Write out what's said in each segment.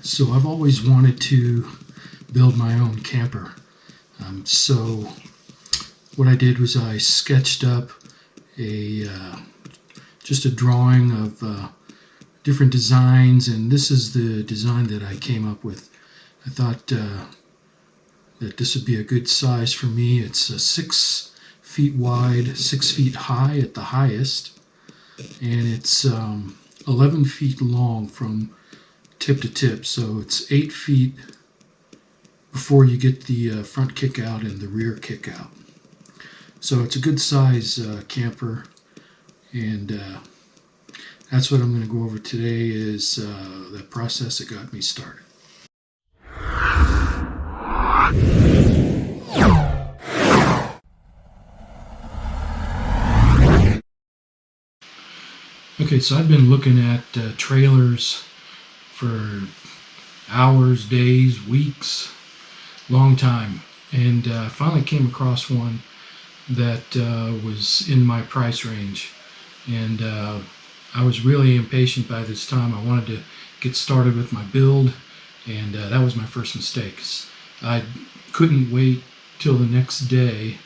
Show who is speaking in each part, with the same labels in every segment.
Speaker 1: So I've always wanted to build my own camper. So what I did was I sketched up a just a drawing of different designs, and this is the design that I came up with. I thought that this would be a good size for me. It's 6 feet wide, 6 feet high at the highest, and it's 11 feet long from tip to tip. So it's 8 feet before you get the front kick out and the rear kick out. So it's a good size camper, and that's what I'm going to go over today, is the process that got me started. Okay, so I've been looking at trailers for hours, days, weeks, long time, and I finally came across one that was in my price range, and I was really impatient by this time. I wanted to get started with my build, and that was my first mistake. I couldn't wait till the next day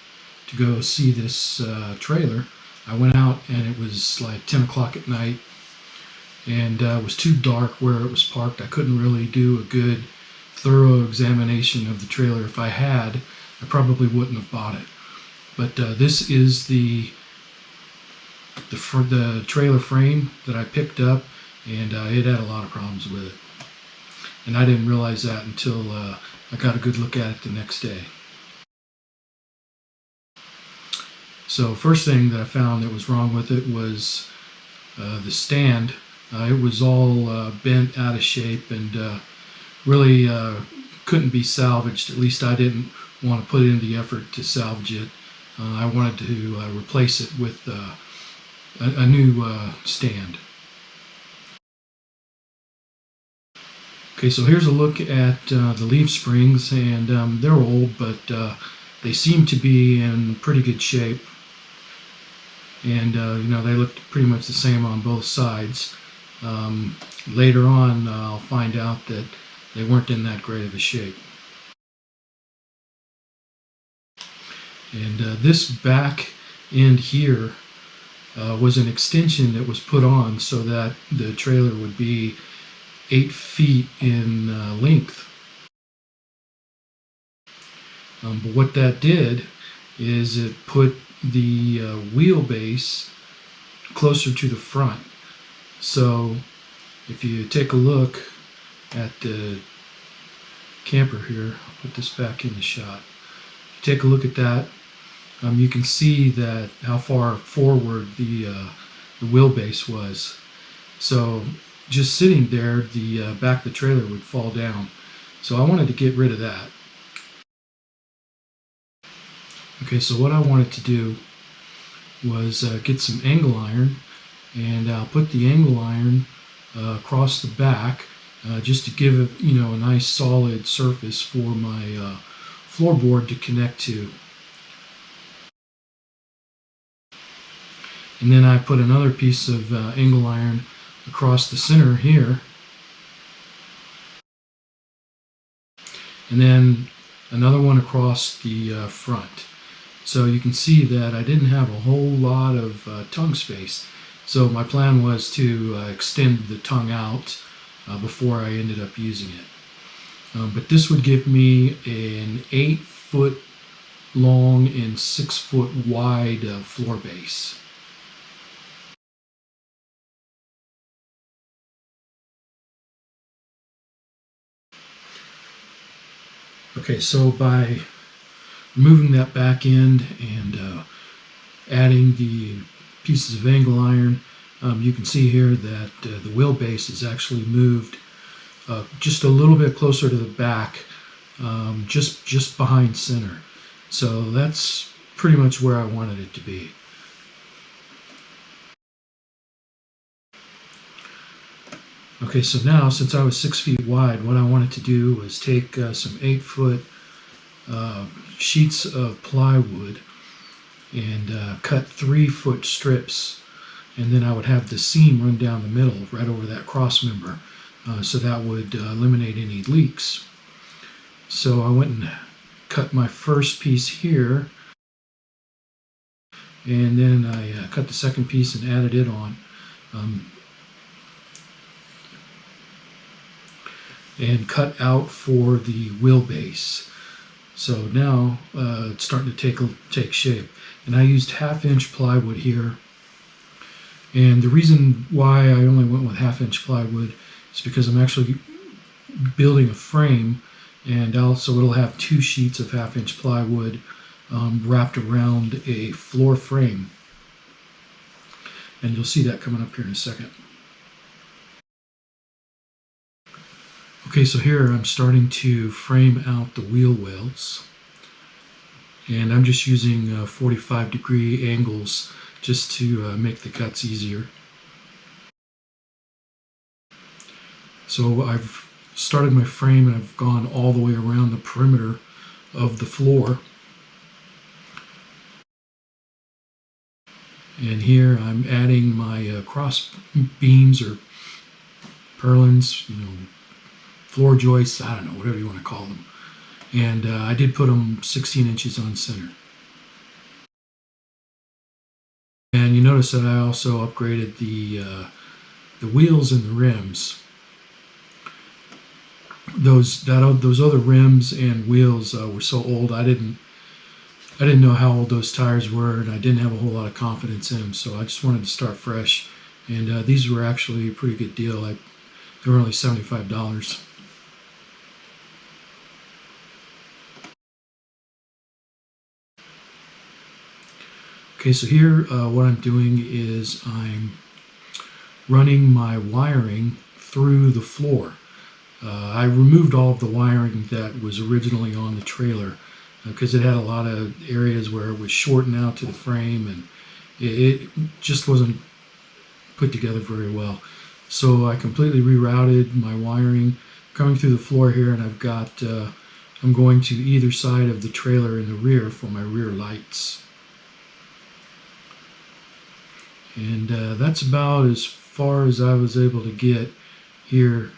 Speaker 1: to go see this trailer. I went out and it was like 10 o'clock at night, and it was too dark where it was parked. I couldn't really do a good thorough examination of the trailer. If I had, I probably wouldn't have bought it. But this is the trailer frame that I picked up, and it had a lot of problems with it. And I didn't realize that until I got a good look at it the next day. So first thing that I found that was wrong with it was the stand. It was all bent out of shape and really couldn't be salvaged. At least I didn't want to put in the effort to salvage it. I wanted to replace it with a new stand. Okay, so here's a look at the leaf springs, and they're old, but they seem to be in pretty good shape. And they look pretty much the same on both sides. Later on, I'll find out that they weren't in that great of a shape. And this back end here was an extension that was put on so that the trailer would be 8 feet in length. But what that did is it put the wheelbase closer to the front. So if you take a look at the camper here, I'll put this back in the shot. Take a look at that. You can see that how far forward the wheelbase was. So just sitting there, the back of the trailer would fall down. So I wanted to get rid of that. Okay, so what I wanted to do was get some angle iron, and I'll put the angle iron across the back just to give it, a nice solid surface for my floorboard to connect to. And then I put another piece of angle iron across the center here, and then another one across the front. So you can see that I didn't have a whole lot of tongue space. So my plan was to extend the tongue out before I ended up using it. But this would give me an 8 foot long and 6 foot wide floor base. Okay, so by removing that back end and adding the pieces of angle iron, you can see here that the wheelbase is actually moved just a little bit closer to the back, just behind center. So that's pretty much where I wanted it to be. Okay, so now since I was 6 feet wide, what I wanted to do was take some 8 foot sheets of plywood and cut 3 foot strips, and then I would have the seam run down the middle right over that cross member. so that would eliminate any leaks. So I went and cut my first piece here, and then I cut the second piece and added it on. And cut out for the wheelbase. So now it's starting to take shape. And I used 1/2-inch plywood here. And the reason why I only went with 1/2-inch plywood is because I'm actually building a frame, and also it'll have 2 sheets of 1/2-inch plywood wrapped around a floor frame. And you'll see that coming up here in a second. Okay, so here I'm starting to frame out the wheel wells, and I'm just using 45-degree angles just to make the cuts easier. So I've started my frame and I've gone all the way around the perimeter of the floor. And here I'm adding my cross beams or purlins, floor joists, I don't know, whatever you want to call them. And I did put them 16 inches on center. And you notice that I also upgraded the wheels and the rims. Those other rims and wheels were so old, I didn't know how old those tires were, and I didn't have a whole lot of confidence in them, so I just wanted to start fresh. And these were actually a pretty good deal. They were only $75. Okay, so here what I'm doing is I'm running my wiring through the floor. I removed all of the wiring that was originally on the trailer because it had a lot of areas where it was shorting out to the frame, and it just wasn't put together very well. So I completely rerouted my wiring coming through the floor here, and I've got I'm going to either side of the trailer in the rear for my rear lights. And that's about as far as I was able to get here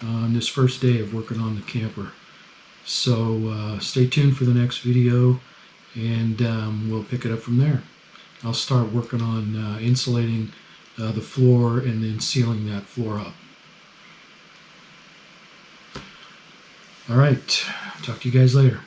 Speaker 1: on this first day of working on the camper. So stay tuned for the next video, and we'll pick it up from there. I'll start working on insulating the floor and then sealing that floor up. All right, talk to you guys later.